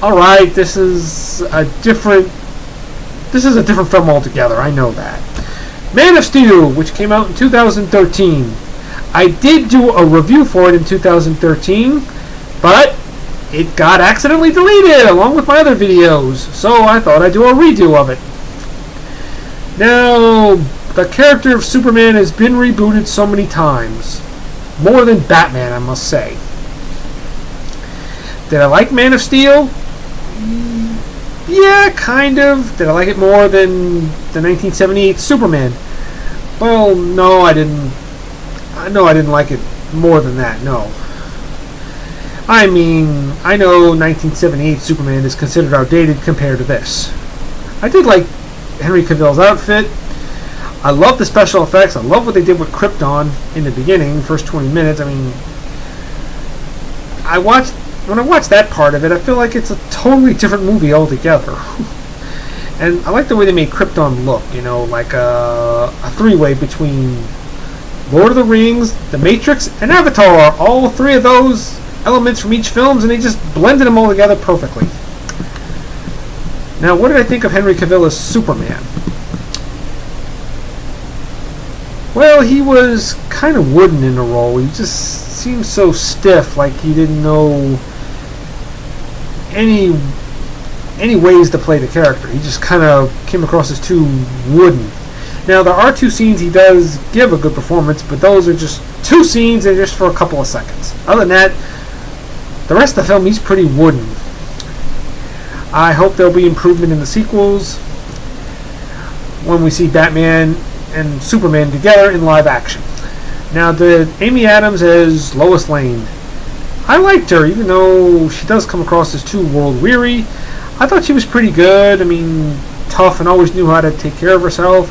Alright, this is a different film altogether, I know that. Man of Steel, which came out in 2013. I did do a review for it in 2013, but it got accidentally deleted along with my other videos, so I thought I'd do a redo of it. Now, the character of Superman has been rebooted so many times. More than Batman, I must say. Did I like Man of Steel? Yeah, kind of. Did I like it more than the 1978 Superman? Well, no, I didn't. No, I didn't like it more than that, no. I mean, I know 1978 Superman is considered outdated compared to this. I did like Henry Cavill's outfit. I love the special effects. I love what they did with Krypton in the beginning, first 20 minutes. I mean, when I watched that part of it, I feel like it's a totally different movie altogether. And I like the way they made Krypton look, you know, like a three-way between Lord of the Rings, The Matrix, and Avatar. All three of those elements from each film, and they just blended them all together perfectly. Now, what did I think of Henry Cavill as Superman? Well, he was kind of wooden in the role. He just seemed so stiff, like he didn't know any ways to play the character. He just kind of came across as too wooden. Now, there are two scenes he does give a good performance, but those are just two scenes and just for a couple of seconds. Other than that, the rest of the film, he's pretty wooden. I hope there'll be improvement in the sequels when we see Batman and Superman together in live action. Now, the Amy Adams as Lois Lane. I liked her, even though she does come across as too world-weary. I thought she was pretty good. I mean, tough and always knew how to take care of herself.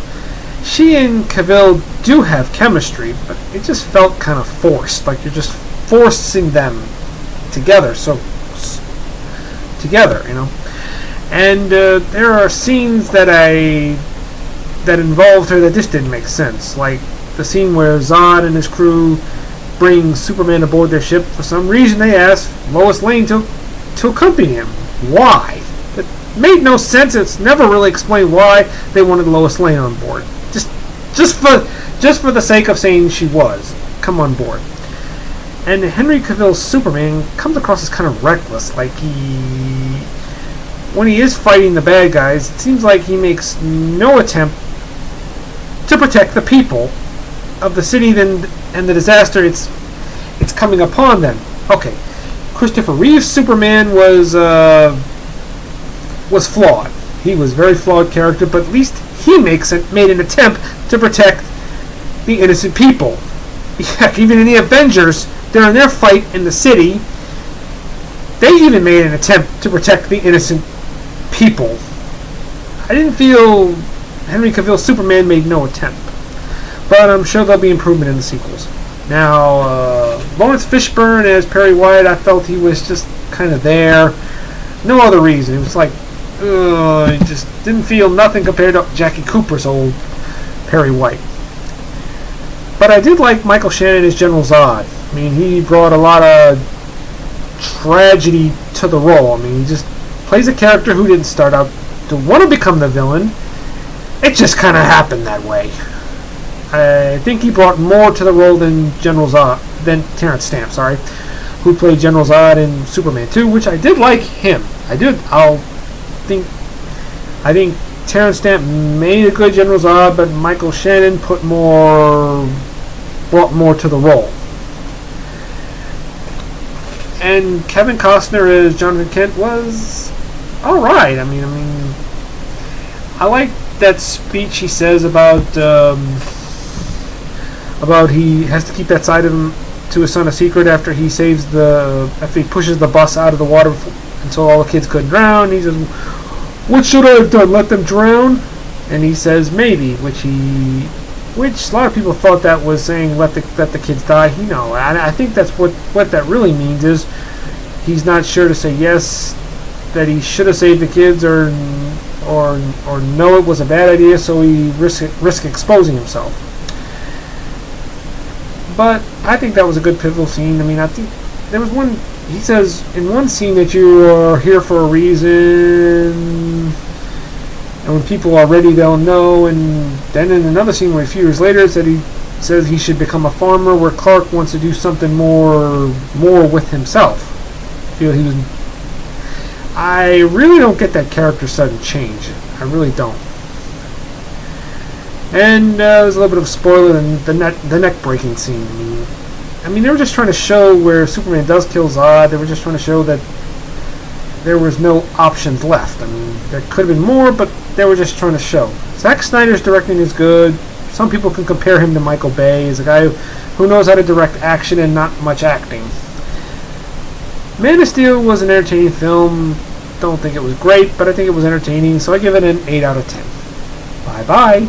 She and Cavill do have chemistry, but it just felt kind of forced. Like you're just forcing them together, together, you know. And there are scenes that involved her that just didn't make sense. Like the scene where Zod and his crew bring Superman aboard their ship. For some reason, they asked Lois Lane to accompany him. Why? It made no sense. It's never really explained why they wanted Lois Lane on board. Just for the sake of saying she was. Come on board. And Henry Cavill's Superman comes across as kind of reckless. Like when he is fighting the bad guys, it seems like he makes no attempt to protect the people of the city and the disaster it's coming upon them. Okay, Christopher Reeve's Superman was flawed. He was a very flawed character, but at least he made an attempt to protect the innocent people. Heck, even in the Avengers, during their fight in the city, they even made an attempt to protect the innocent people. I didn't feel Henry Cavill's Superman made no attempt, but I'm sure there'll be improvement in the sequels. Now, Lawrence Fishburne as Perry White, I felt he was just kind of there. No other reason. It was like, it just didn't feel nothing compared to Jackie Cooper's old Perry White. But I did like Michael Shannon as General Zod. I mean, he brought a lot of tragedy to the role. I mean, he just plays a character who didn't start out to want to become the villain. It just kind of happened that way. I think he brought more to the role than Terrence Stamp, who played General Zod in Superman 2, which I did like him. I think Terrence Stamp made a good General Zod, but Michael Shannon brought more to the role. And Kevin Costner as Jonathan Kent was alright. I mean, I like that speech he says about he has to keep that side of him to his son a secret after he pushes the bus out of the water until all the kids couldn't drown. He says, "What should I have done? Let them drown?" And he says, "Maybe," which a lot of people thought that was saying let the kids die. I think that's what that really means is he's not sure to say yes, that he should have saved the kids, or no, it was a bad idea, so he risk exposing himself. But I think that was a good pivotal scene. I mean, I think there was one. He says in one scene that you are here for a reason, and when people are ready, they'll know. And then in another scene, where a few years later, said he says he should become a farmer, where Clark wants to do something more with himself. Feel he was. I really don't get that character sudden change. I really don't. And there's a little bit of a spoiler in the neck breaking scene. I mean, they were just trying to show where Superman does kill Zod. They were just trying to show that there was no options left. I mean, there could have been more, but they were just trying to show. Zack Snyder's directing is good. Some people can compare him to Michael Bay. He's a guy who knows how to direct action and not much acting. Man of Steel was an entertaining film. Don't think it was great, but I think it was entertaining, so I give it an 8 out of 10. Bye-bye.